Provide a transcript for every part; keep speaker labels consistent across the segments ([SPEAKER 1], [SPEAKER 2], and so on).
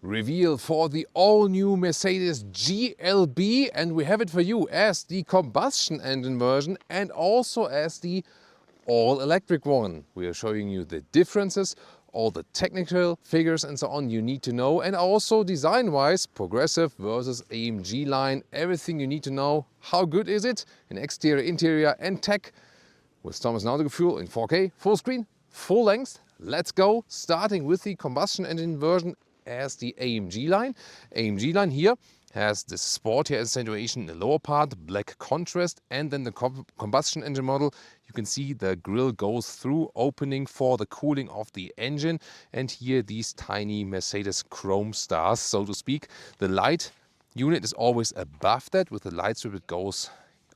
[SPEAKER 1] reveal for the all-new Mercedes GLB, and we have it for you as the combustion engine version and also as the all-electric one. We are showing you the differences, all the technical figures and so on you need to know, and also design-wise, Progressive versus AMG line, everything you need to know. How good is it in exterior, interior and tech with Thomas Nautical in 4K, full screen, full length. Let's go, starting with the combustion engine version as the AMG line. AMG line here has the sportier accentuation in the lower part, black contrast, and then the combustion engine model. You can see the grille goes through, opening for the cooling of the engine, and here these tiny Mercedes chrome stars, so to speak. The light unit is always above that. With the light strip it goes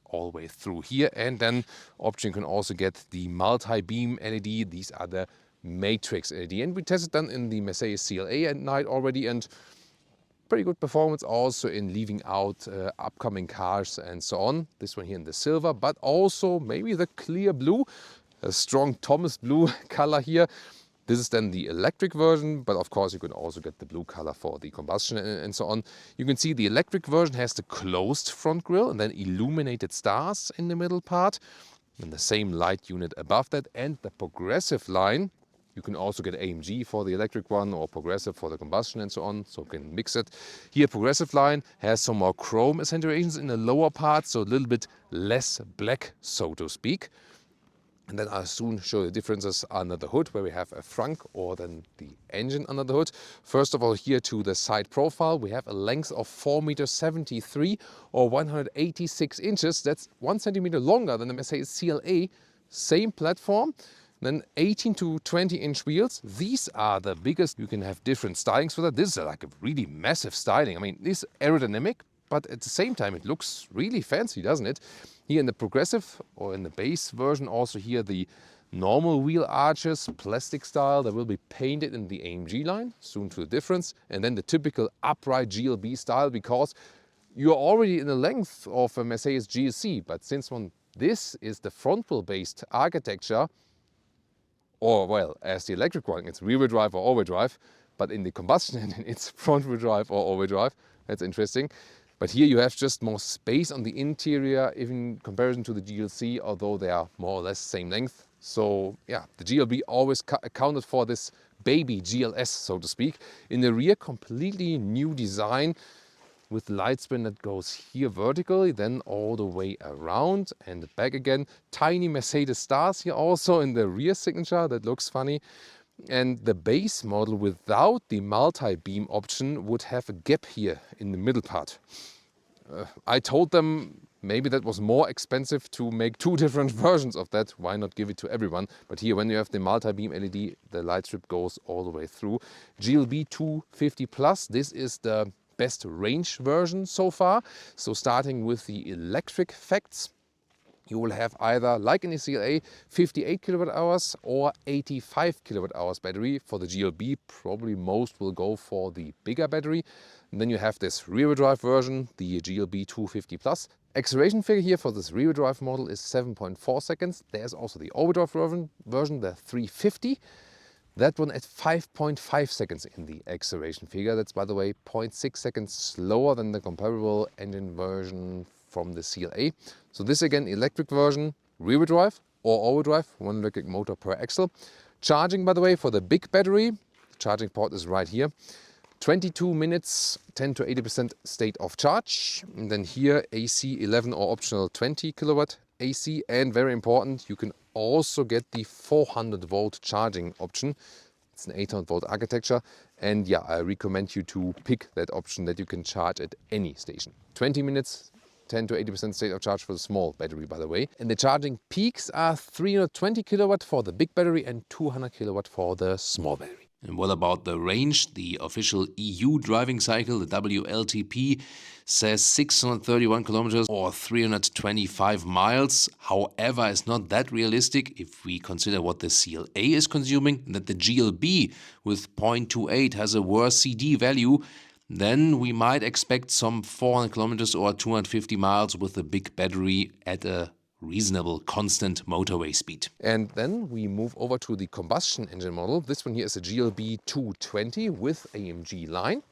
[SPEAKER 1] all the way through here, and then option you can also get the multi-beam LED. These are the matrix LED, and we tested them in the Mercedes CLA at night already, and pretty good performance also in leaving out upcoming cars and so on. This one here in the silver, but also maybe the clear blue, a strong Thomas blue color here. This is then the electric version, but of course you can also get the blue color for the combustion and so on. You can see the electric version has the closed front grille and then illuminated stars in the middle part, and the same light unit above that. And the Progressive line, you can also get AMG for the electric one or Progressive for the combustion and so on, so you can mix it. Here Progressive line has some more chrome accentuations in the lower part, so a little bit less black, so to speak. And then I'll soon show the differences under the hood, where we have a frunk or then the engine under the hood. First of all, here to the side profile, we have a length of 4.73 meters or 186 inches. That's 1 centimeter longer than the Mercedes CLA, same platform. Then 18 to 20 inch wheels. These are the biggest. You can have different stylings for that. This is like a really massive styling. I mean, this is aerodynamic, but at the same time it looks really fancy, doesn't it? Here in the Progressive or in the base version, also here the normal wheel arches, plastic style, that will be painted in the AMG line, soon to the difference. And then the typical upright GLB style, because you're already in the length of a Mercedes GLC, but since this is the front wheel based architecture, or well, as the electric one, it's rear wheel drive or all-wheel drive, but in the combustion engine it's front wheel drive or all-wheel drive. That's interesting. But here you have just more space on the interior in comparison to the GLC, although they are more or less same length. So yeah, the GLB always accounted for this baby GLS, so to speak. In the rear, completely new design with light spin that goes here vertically, then all the way around and back again. Tiny Mercedes stars here also in the rear signature, that looks funny. And the base model without the multi-beam option would have a gap here in the middle part. I told them maybe that was more expensive to make two different versions of that. Why not give it to everyone? But here, when you have the multi-beam LED, the light strip goes all the way through. GLB 250 Plus, this is the best range version so far. So starting with the electric facts, you will have either, like in the CLA, 58 kilowatt hours or 85 kilowatt hours battery. For the GLB, probably most will go for the bigger battery. And then you have this rear-wheel drive version, the GLB 250 Plus. Acceleration figure here for this rear-wheel drive model is 7.4 seconds. There's also the all-wheel drive version, the 350. That one at 5.5 seconds in the acceleration figure. That's, by the way, 0.6 seconds slower than the comparable engine version from the CLA. So this again, electric version, rear-wheel drive or all-wheel drive, one electric motor per axle. Charging, by the way, for the big battery, the charging port is right here. 22 minutes, 10 to 80% state of charge. And then here AC 11 or optional 20 kilowatt AC. And very important, you can also get the 400 volt charging option. It's an 800 volt architecture. And yeah, I recommend you to pick that option that you can charge at any station. 20 minutes, 10 to 80% state of charge for the small battery, by the way. And the charging peaks are 320 kilowatt for the big battery and 200 kilowatt for the small battery.
[SPEAKER 2] And what about the range? The official EU driving cycle, the WLTP, says 631 kilometers or 325 miles. However, it's not that realistic if we consider what the CLA is consuming, that the GLB with 0.28 has a worse CD value. Then we might expect some 400 kilometers or 250 miles with a big battery at a reasonable constant motorway speed.
[SPEAKER 1] And then we move over to the combustion engine model. This one here is a GLB 220 with AMG line.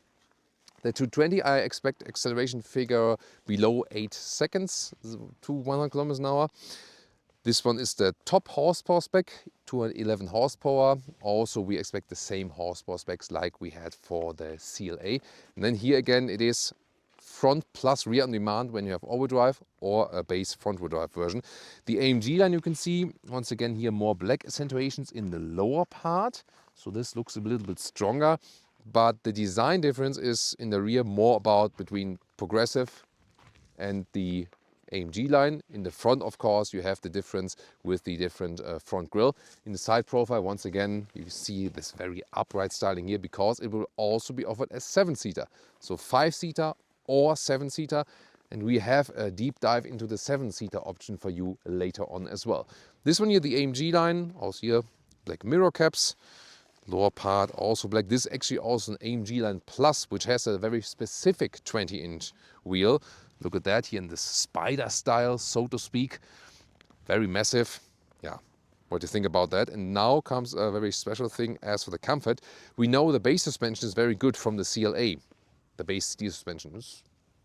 [SPEAKER 1] The 220, I expect acceleration figure below 8 seconds to 100 kilometers an hour. This one is the top horsepower spec, 211 horsepower. Also, we expect the same horsepower specs like we had for the CLA. And then here again, it is front plus rear on demand when you have all-wheel drive or a base front-wheel drive version. The AMG line, you can see, once again here, more black accentuations in the lower part. So this looks a little bit stronger. But the design difference is in the rear more about between Progressive and the AMG line. In the front, of course, you have the difference with the different front grille. In the side profile, once again, you see this very upright styling here because it will also be offered as 7-seater. So 5-seater or 7-seater. And we have a deep dive into the 7-seater option for you later on as well. This one here, the AMG line, also here, black mirror caps. Lower part also black. This is actually also an AMG Line Plus, which has a very specific 20-inch wheel. Look at that here in this spider style, so to speak. Very massive. Yeah, what do you think about that? And now comes a very special thing as for the comfort. We know the base suspension is very good from the CLA. The base steel suspension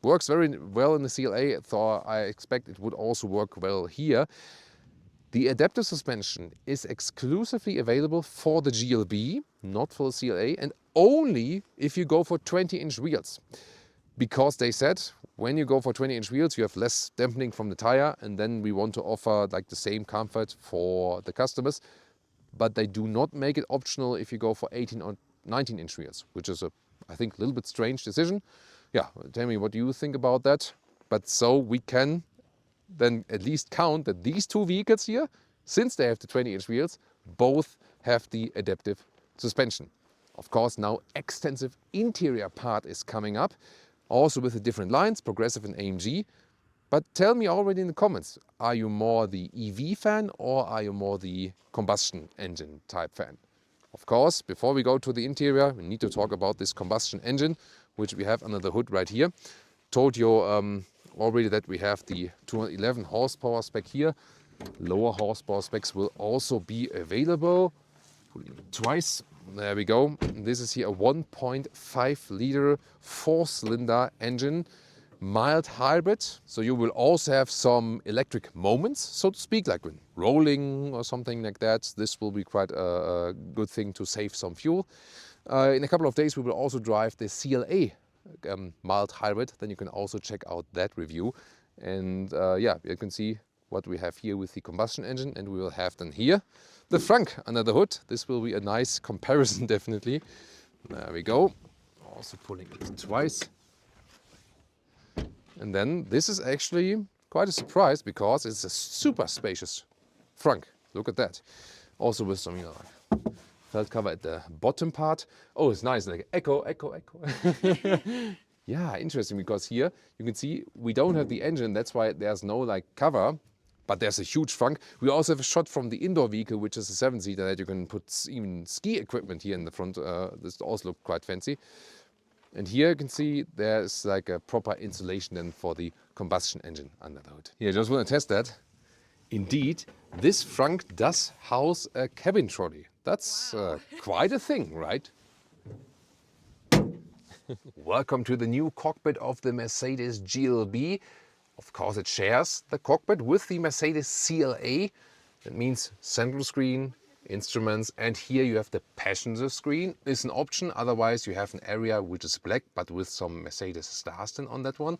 [SPEAKER 1] works very well in the CLA, so I expect it would also work well here. The adaptive suspension is exclusively available for the GLB, not for the CLA, and only if you go for 20-inch wheels. Because they said, when you go for 20-inch wheels, you have less dampening from the tire, and then we want to offer like the same comfort for the customers. But they do not make it optional if you go for 18 or 19-inch wheels, which is, I think, a little bit strange decision. Yeah, tell me what you think about that. But so we can then at least count that these two vehicles here, since they have the 20-inch wheels, both have the adaptive suspension. Of course, now extensive interior part is coming up, also with the different lines, Progressive and AMG. But tell me already in the comments, are you more the EV fan or are you more the combustion engine type fan? Of course, before we go to the interior, we need to talk about this combustion engine, which we have under the hood right here. Told you already that we have the 211 horsepower spec here. Lower horsepower specs will also be available twice. There we go. This is here a 1.5 liter 4-cylinder engine, mild hybrid. So you will also have some electric moments, so to speak, like when rolling or something like that. This will be quite a good thing to save some fuel. In a couple of days we will also drive the CLA mild hybrid. Then you can also check out that review. And yeah, you can see what we have here with the combustion engine, and we will have then here the frunk under the hood. This will be a nice comparison, definitely. There we go. Also pulling it twice. And then this is actually quite a surprise because it's a super spacious frunk. Look at that. Also with some, you know, felt cover at the bottom part. Oh, it's nice, like echo, echo, echo. Yeah, interesting, because here you can see we don't have the engine. That's why there's no like cover. But there's a huge frunk. We also have a shot from the indoor vehicle, which is a 7-seater, that you can put even ski equipment here in the front. This also looks quite fancy. And here you can see there's like a proper insulation then for the combustion engine under the hood. Yeah, I just want to test that. Indeed, this frunk does house a cabin trolley. That's quite a thing, right? Welcome to the new cockpit of the Mercedes GLB. Of course, it shares the cockpit with the Mercedes CLA. That means central screen, instruments, and here you have the passenger screen. It's an option, otherwise you have an area which is black, but with some Mercedes stars then on that one.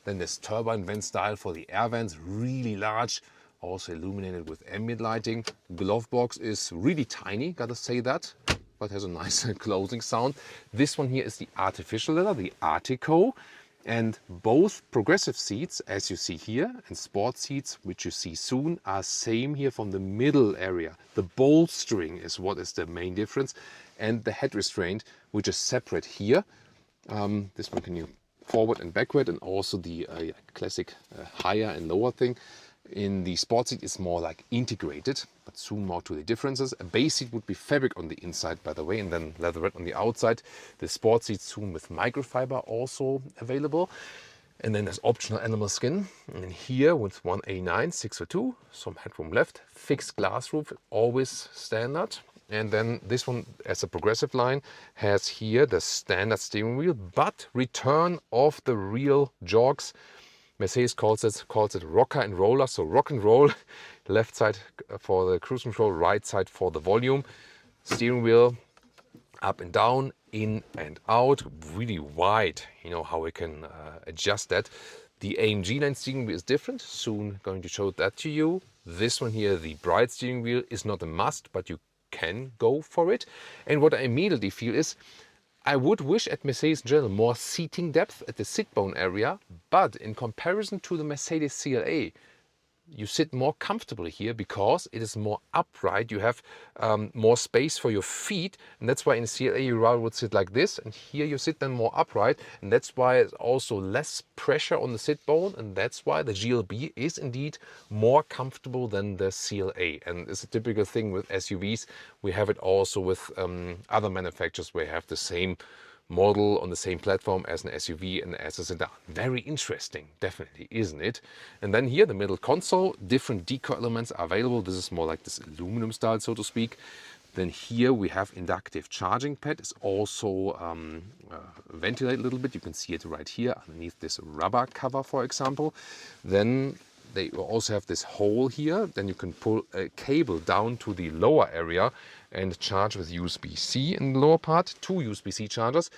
[SPEAKER 1] Then this turbine vent style for the air vents, really large, also illuminated with ambient lighting. Glove box is really tiny, gotta say that, but has a nice closing sound. This one here is the artificial leather, the Artico. And both progressive seats, as you see here, and sport seats, which you see soon, are same here from the middle area. The bolstering is what is the main difference, and the head restraint, which is separate here. This one can you forward and backward, and also the classic higher and lower thing. In the sport seat is more like integrated, but soon more to the differences. A base seat would be fabric on the inside, by the way, and then leatherette on the outside. The sport seat soon with microfiber also available. And then there's optional animal skin. And here with 1A9 602, some headroom left, fixed glass roof, always standard. And then this one, as a progressive line, has here the standard steering wheel, but return of the real jogs. Mercedes calls it rocker and roller, so rock and roll, left side for the cruise control, right side for the volume. Steering wheel up and down, in and out, really wide, you know how we can adjust that. The AMG-Line steering wheel is different, soon going to show that to you. This one here, the bright steering wheel, is not a must, but you can go for it. And what I immediately feel is, I would wish at Mercedes in general more seating depth at the sit bone area, but in comparison to the Mercedes CLA, you sit more comfortably here because it is more upright. You have more space for your feet, and that's why in the CLA you rather would sit like this, and here you sit then more upright, and that's why it's also less pressure on the sit bone, and that's why the GLB is indeed more comfortable than the CLA. And it's a typical thing with SUVs. We have it also with other manufacturers where you have the same model on the same platform as an SUV and as a sedan. Very interesting, definitely, isn't it? And then here, the middle console, different decor elements are available. This is more like this aluminum style, so to speak. Then here we have inductive charging pad. It's also ventilated a little bit. You can see it right here underneath this rubber cover, for example. Then they also have this hole here. Then you can pull a cable down to the lower area and charge with USB-C in the lower part, 2 USB-C chargers.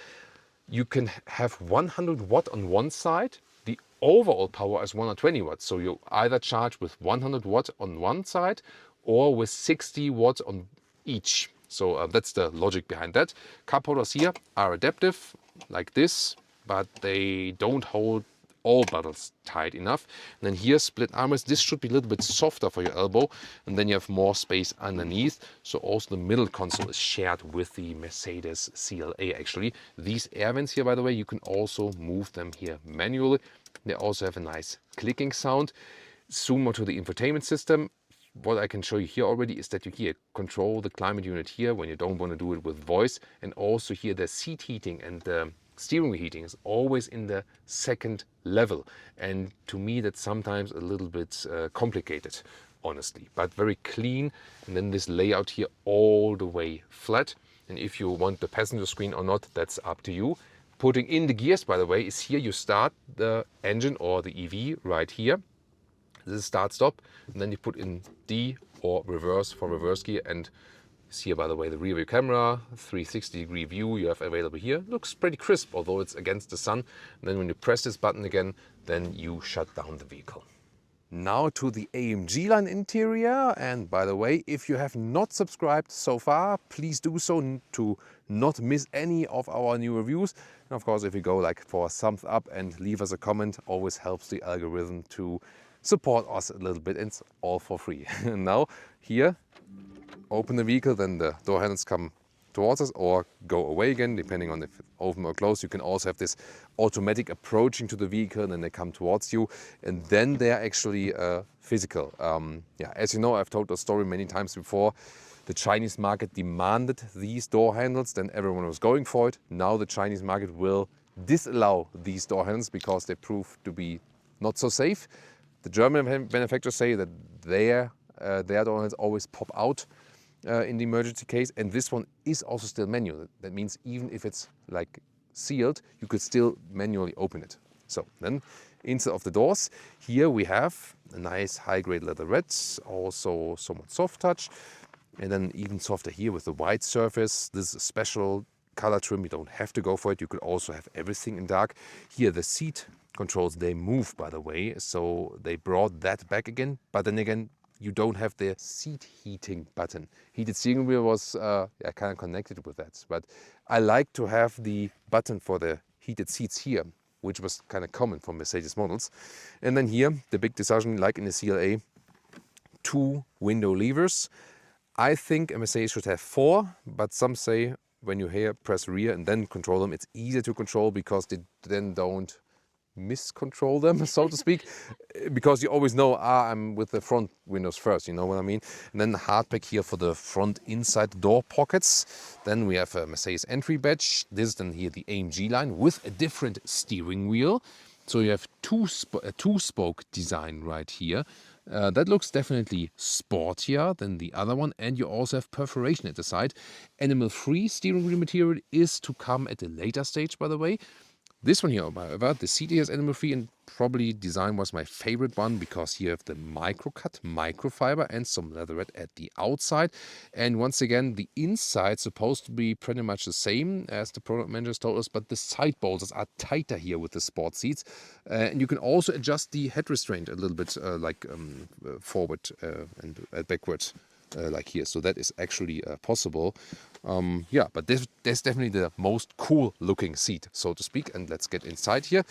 [SPEAKER 1] You can have 100 watt on one side. The overall power is 120 watts. So you either charge with 100 watt on one side or with 60 watts on each. So that's the logic behind that. Cup holders here are adaptive, like this, but they don't hold all buttons tight enough. And then here, split armrest. This should be a little bit softer for your elbow, and then you have more space underneath. So also the middle console is shared with the Mercedes CLA actually. These air vents here, by the way, you can also move them here manually. They also have a nice clicking sound. Zoom to the infotainment system. What I can show you here already is that you here control the climate unit here when you don't want to do it with voice, and also here the seat heating and the steering wheel heating is always in the second level, and to me that's sometimes a little bit complicated, honestly, but very clean. And then this layout here all the way flat, and if you want the passenger screen or not, that's up to you. Putting in the gears, by the way, is here you start the engine or the EV right here. This is start stop, and then you put in D or reverse for reverse gear. And here, by the way, the rear view camera, 360-degree view you have available here. Looks pretty crisp, although it's against the sun. And then when you press this button again, then you shut down the vehicle. Now to the AMG-Line interior. And by the way, if you have not subscribed so far, please do so to not miss any of our new reviews. And of course, if you go like for a thumbs up and leave us a comment, always helps the algorithm to support us a little bit. It's all for free. And now here, open the vehicle, then the door handles come towards us or go away again, depending on if it's open or closed. You can also have this automatic approaching to the vehicle, and then they come towards you, and then they're actually physical. Yeah, as you know, I've told the story many times before. The Chinese market demanded these door handles, then everyone was going for it. Now the Chinese market will disallow these door handles because they prove to be not so safe. The German manufacturers say that their door handles always pop out in the emergency case, and this one is also still manual. That means even if it's like sealed, you could still manually open it. So then inside of the doors, here we have a nice high-grade leather red, also somewhat soft touch, and then even softer here with the white surface. This is a special color trim. You don't have to go for it. You could also have everything in dark. Here the seat controls, they move, by the way, so they brought that back again, but then again you don't have the seat heating button. Heated steering wheel was kind of connected with that, but I like to have the button for the heated seats here, which was kind of common for Mercedes models. And then here, the big decision, like in the CLA, 2 window levers. I think a Mercedes should have 4, but some say when you here press rear and then control them, it's easier to control because they then don't miscontrol them, so to speak, because you always know, I'm with the front windows first, you know what I mean? And then the hardback here for the front inside door pockets. Then we have a Mercedes entry badge. This is then here the AMG-Line with a different steering wheel. So you have a two-spoke design right here. That looks definitely sportier than the other one, and you also have perforation at the side. Animal-free steering wheel material is to come at a later stage, by the way. This one here, however, the seat here is animal-free, and probably design was my favorite one because here you have the micro-cut, microfiber, and some leatherette at the outside. And once again, the inside supposed to be pretty much the same as the product managers told us, but the side bolsters are tighter here with the sport seats. And you can also adjust the head restraint a little bit forward and backwards. Like here, so that is actually possible. Yeah, but that's definitely the most cool looking seat, so to speak. And let's get inside here,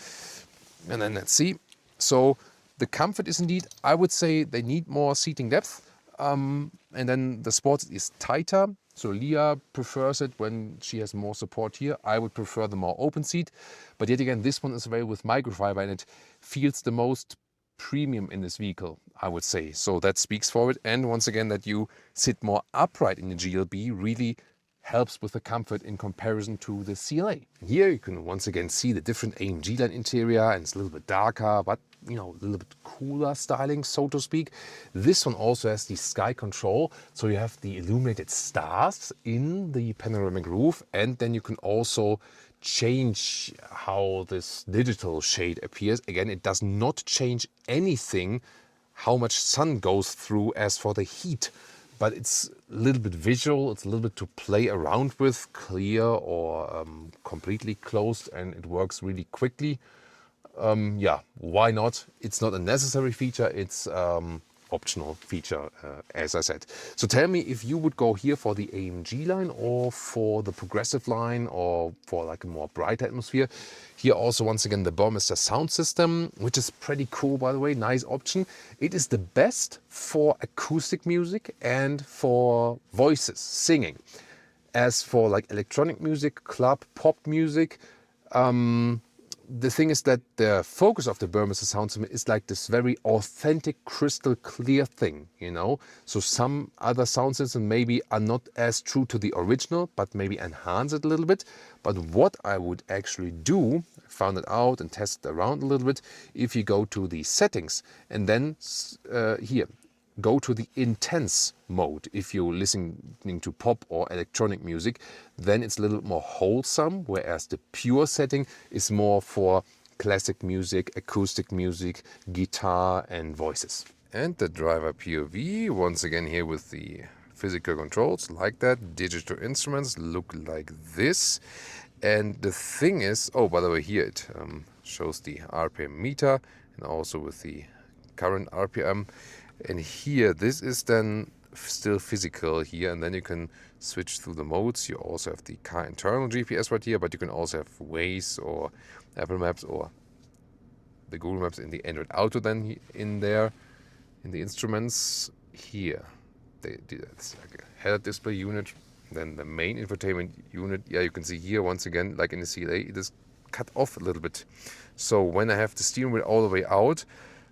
[SPEAKER 1] and then let's see. So the comfort is indeed, I would say they need more seating depth, and then the sport is tighter. So Leah prefers it when she has more support here. I would prefer the more open seat, but yet again, this one is available with microfiber, and it feels the most premium in this vehicle, I would say. So that speaks for it. And once again, that you sit more upright in the GLB really helps with the comfort in comparison to the CLA. Here you can once again see the different AMG line interior, and it's a little bit darker, but you know, a little bit cooler styling, so to speak. This one also has the sky control, so you have the illuminated stars in the panoramic roof, and then you can also change how this digital shade appears. Again, it does not change anything how much sun goes through as for the heat, but it's a little bit visual, it's a little bit to play around with, clear or completely closed, and it works really quickly. Yeah, why not? It's not a necessary feature, it's optional feature, as I said. So tell me if you would go here for the AMG line or for the Progressive line or for like a more brighter atmosphere. Here also once again the Burmester sound system, which is pretty cool, by the way, nice option. It is the best for acoustic music and for voices, singing. As for like electronic music, club, pop music, the thing is that the focus of the Burmester sound system is like this very authentic, crystal clear thing, you know. So some other sound systems maybe are not as true to the original, but maybe enhance it a little bit. But what I would actually do, I found it out and tested around a little bit, if you go to the settings and then here, go to the intense mode. If you're listening to pop or electronic music, then it's a little more wholesome, whereas the pure setting is more for classic music, acoustic music, guitar and voices. And the driver POV, once again here with the physical controls like that. Digital instruments look like this. And the thing is, oh, by the way, here it shows the RPM meter and also with the current RPM. And here, this is then still physical here, and then you can switch through the modes. You also have the car internal GPS right here, but you can also have Waze or Apple Maps or the Google Maps in the Android Auto then in there, in the instruments here. It's like a head display unit, then the main infotainment unit. Yeah, you can see here once again, like in the CLA, it is cut off a little bit. So when I have the steering wheel all the way out,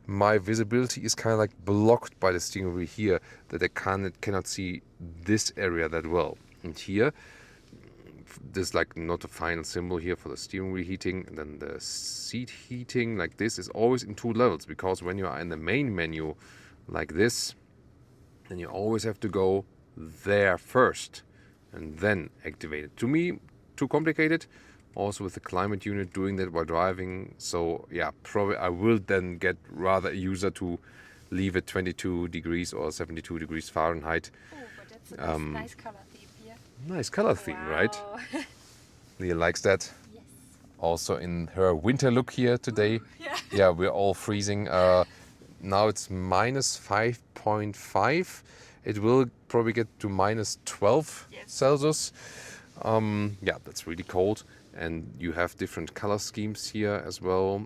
[SPEAKER 1] my visibility is kind of like blocked by the steering wheel here, that I cannot see this area that well. And here, there's like not a final symbol here for the steering wheel heating, and then the seat heating like this is always in 2 levels, because when you are in the main menu like this, then you always have to go there first and then activate it. To me, too complicated. Also with the climate unit doing that while driving. So yeah, probably I will then get rather a user to leave it 22 degrees or 72 degrees Fahrenheit.
[SPEAKER 3] Oh, but that's a nice color theme here.
[SPEAKER 1] Nice color theme,
[SPEAKER 3] Wow.
[SPEAKER 1] right? Leah likes that.
[SPEAKER 3] Yes.
[SPEAKER 1] Also in her winter look here today.
[SPEAKER 3] Yeah.
[SPEAKER 1] Yeah, we're all freezing. Now it's minus 5.5. It will probably get to minus 12
[SPEAKER 3] Yes.
[SPEAKER 1] Celsius. Yeah, that's really cold. And you have different color schemes here as well,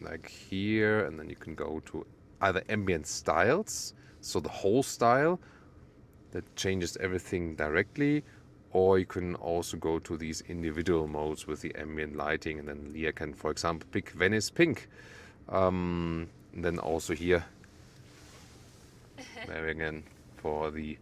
[SPEAKER 1] like here, and then you can go to either ambient styles, so the whole style that changes everything directly, or you can also go to these individual modes with the ambient lighting, and then Leah can, for example, pick Venice Pink. And then also here, there again, for the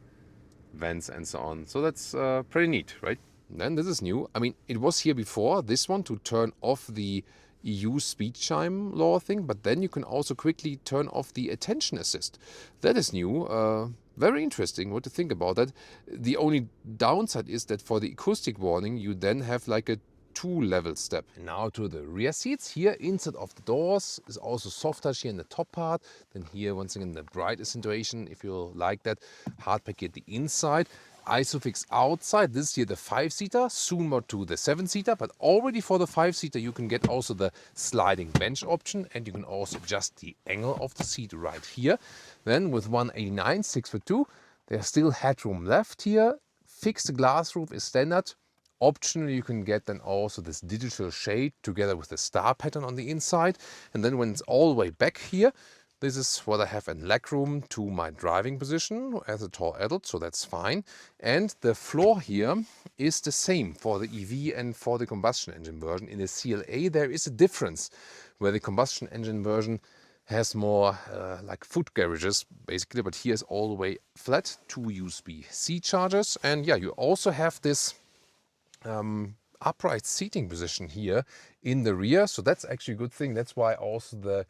[SPEAKER 1] vents and so on. So that's pretty neat, right? Then this is new. I mean, it was here before, this one, to turn off the EU speed chime law thing, but then you can also quickly turn off the attention assist. That is new. Very interesting what to think about that. The only downside is that for the acoustic warning, you then have like a 2-level step. And now to the rear seats. Here inside of the doors is also soft touch here in the top part. Then here once again the bright situation, if you like that. Hard pack here at the inside. Isofix outside. This is here the 5-seater, soon more to the 7-seater, but already for the 5-seater you can get also the sliding bench option, and you can also adjust the angle of the seat right here. Then with 189, 6'2", there's still headroom left here. Fixed glass roof is standard. Optionally you can get then also this digital shade together with the star pattern on the inside. And then when it's all the way back here, this is what I have in legroom to my driving position as a tall adult, so that's fine. And the floor here is the same for the EV and for the combustion engine version. In the CLA there is a difference where the combustion engine version has more like foot garages basically, but here is all the way flat, 2 USB-C chargers. And yeah, you also have this upright seating position here in the rear, so that's actually a good thing. That's why also the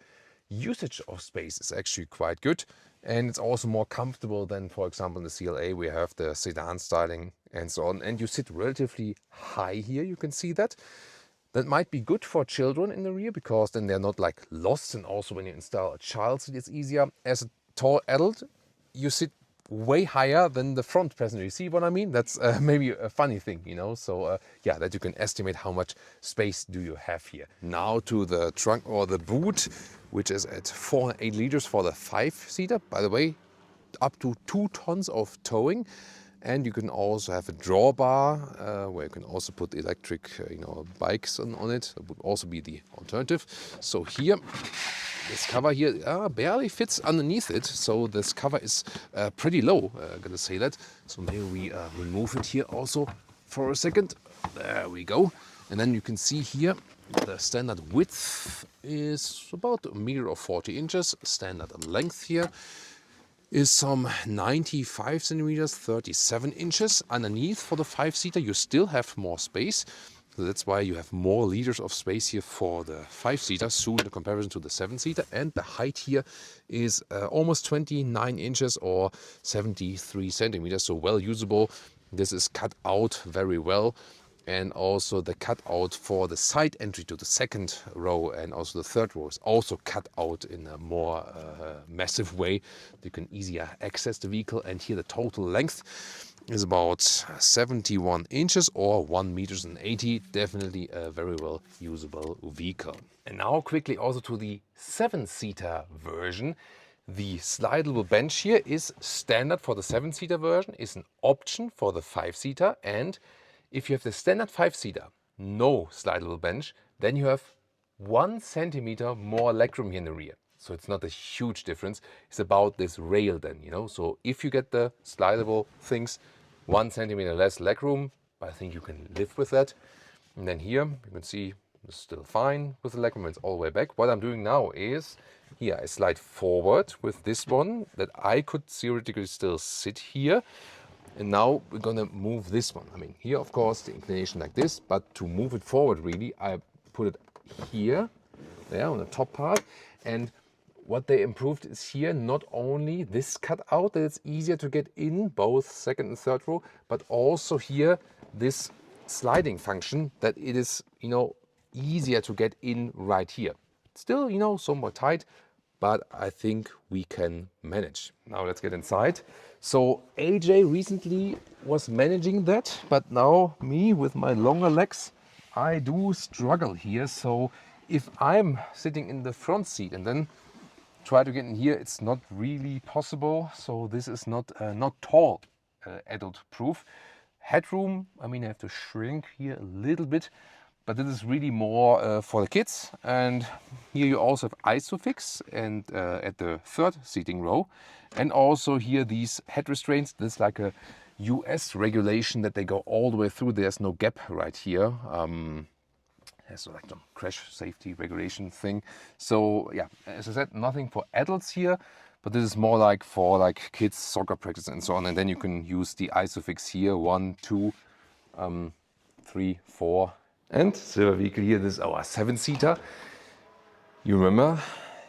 [SPEAKER 1] usage of space is actually quite good, and it's also more comfortable than, for example, in the CLA we have the sedan styling and so on, and you sit relatively high here. You can see that. That might be good for children in the rear because then they're not like lost, and also when you install a child seat it's easier. As a tall adult you sit way higher than the front passenger. You see what I mean? That's maybe a funny thing, you know. So yeah, that you can estimate how much space do you have here. Now to the trunk or the boot, which is at 408 liters for the 5-seater. By the way, up to 2 tons of towing. And you can also have a drawbar where you can also put electric bikes on it. That would also be the alternative. So here, this cover here barely fits underneath it. So this cover is pretty low, I'm gonna say that. So maybe we remove it here also for a second. There we go. And then you can see here the standard width is about 1 meter or 40 inches. Standard length here is some 95 centimeters, 37 inches. Underneath for the 5-seater you still have more space. So that's why you have more liters of space here for the 5-seater, soon in comparison to the 7-seater. And the height here is almost 29 inches or 73 centimeters, so well usable. This is cut out very well. And also the cutout for the side entry to the 2nd row and also the 3rd row is also cut out in a more massive way. You can easier access the vehicle. And here the total length is about 71 inches or 1 meters and 80. Definitely a very well usable vehicle. And now quickly also to the 7-seater version. The slidable bench here is standard for the 7-seater version, is an option for the 5-seater, and if you have the standard 5-seater, no slidable bench, then you have 1 centimeter more legroom here in the rear. So it's not a huge difference. It's about this rail then, you know. So if you get the slidable things, 1 centimeter less legroom, I think you can live with that. And then here you can see it's still fine with the legroom. It's all the way back. What I'm doing now is here I slide forward with this one that I could theoretically still sit here. And now we're gonna move this one. I mean, here of course the inclination like this, but to move it forward really, I put it here, there on the top part. And what they improved is here not only this cutout that it's easier to get in both 2nd and 3rd row, but also here this sliding function that it is, you know, easier to get in right here. Still, you know, somewhat tight, but I think we can manage. Now let's get inside. So AJ recently was managing that, but now me with my longer legs, I do struggle here. So if I'm sitting in the front seat and then try to get in here, it's not really possible. So this is not tall adult proof. Headroom, I mean, I have to shrink here a little bit, but this is really more for the kids. And here you also have Isofix and at the 3rd seating row. And also here these head restraints. This is like a US regulation that they go all the way through. There's no gap right here. There's like some crash safety regulation thing. So yeah, as I said, nothing for adults here, but this is more like for like kids, soccer practice and so on. And then you can use the Isofix here, 1, 2, 3, 4 And silver vehicle here, this is our 7-seater. You remember,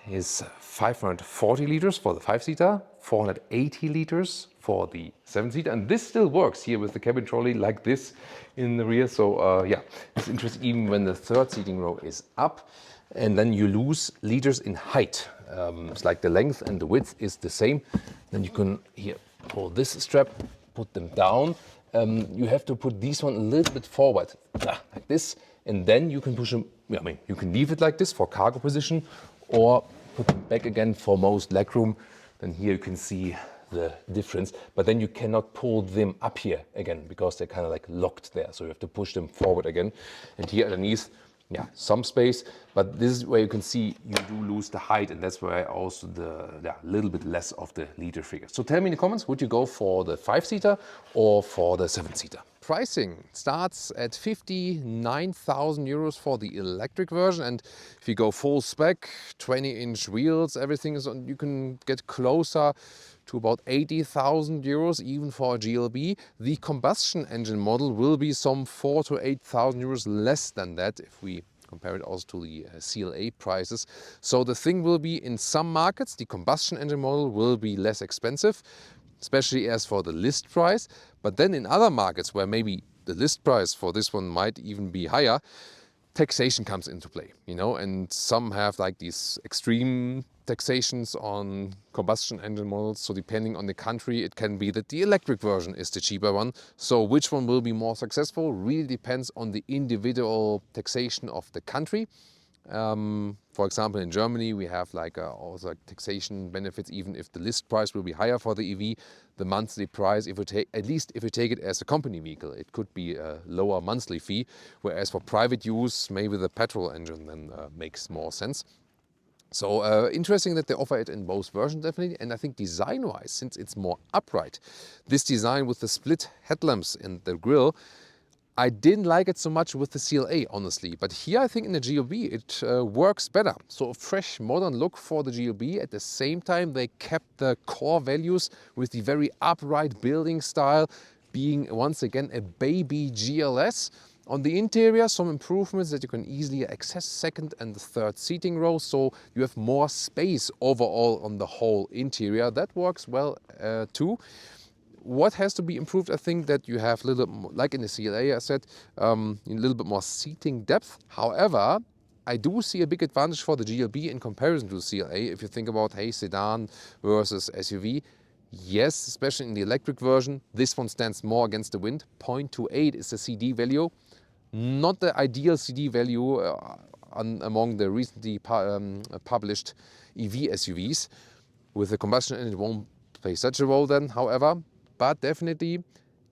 [SPEAKER 1] is 540 liters for the 5-seater, 480 liters for the 7-seater, and this still works here with the cabin trolley like this in the rear. So yeah, it's interesting even when the third seating row is up, and then you lose liters in height. It's like the length and the width is the same. Then you can here pull this strap, put them down. You have to put these one a little bit forward, like this, and then you can push them. I mean, you can leave it like this for cargo position, or put them back again for most legroom. Then here you can see the difference, but then you cannot pull them up here again because they're kind of like locked there. So you have to push them forward again. And here underneath, yeah, some space, but this is where you can see you do lose the height, and that's where also the little bit less of the liter figure. So tell me in the comments, would you go for the 5-seater or for the 7-seater? Pricing starts at 59,000 euros for the electric version, and if you go full spec, 20-inch wheels, everything is on, you can get closer to about 80,000 euros even for a GLB. The combustion engine model will be some 4,000 to 8,000 euros less than that if we compare it also to the CLA prices. So the thing will be, in some markets, the combustion engine model will be less expensive, especially as for the list price. But then in other markets where maybe the list price for this one might even be higher, taxation comes into play, you know, and some have like these extreme taxations on combustion engine models. So depending on the country, it can be that the electric version is the cheaper one. So which one will be more successful really depends on the individual taxation of the country. For example, in Germany, we have like also taxation benefits, even if the list price will be higher for the EV, the monthly price, if we take, at least if we take it as a company vehicle, it could be a lower monthly fee, whereas for private use, maybe the petrol engine then makes more sense. So interesting that they offer it in both versions, definitely. And I think design-wise, since it's more upright, this design with the split headlamps in the grille, I didn't like it so much with the CLA, honestly. But here I think in the GLB it works better. So a fresh modern look for the GLB. At the same time, they kept the core values with the very upright building style, being once again a baby GLS. On the interior, some improvements that you can easily access second and the third seating row, so you have more space overall on the whole interior. That works well too. What has to be improved, I think, that you have a little more, like in the CLA, I said, a little bit more seating depth. However, I do see a big advantage for the GLB in comparison to the CLA. If you think about, hey, sedan versus SUV, yes, especially in the electric version, this one stands more against the wind. 0.28 is the CD value. Not the ideal CD value among the recently published EV SUVs. With the combustion engine, it won't play such a role then, however. But definitely,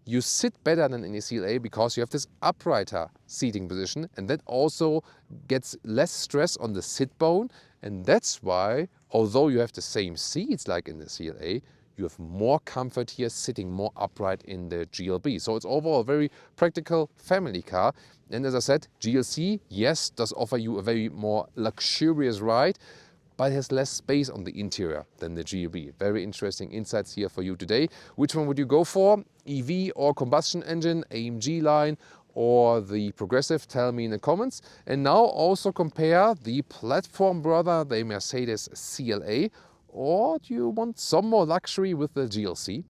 [SPEAKER 1] you sit better than in the CLA because you have this uprighter seating position, and that also gets less stress on the sit bone. And that's why, although you have the same seats like in the CLA, you have more comfort here sitting more upright in the GLB. So it's overall a very practical family car. And as I said, GLC, yes, does offer you a very more luxurious ride, but it has less space on the interior than the GLB. Very interesting insights here for you today. Which one would you go for? EV or combustion engine, AMG-Line or the Progressive? Tell me in the comments. And now also compare the platform brother, the Mercedes CLA, or do you want some more luxury with the GLC?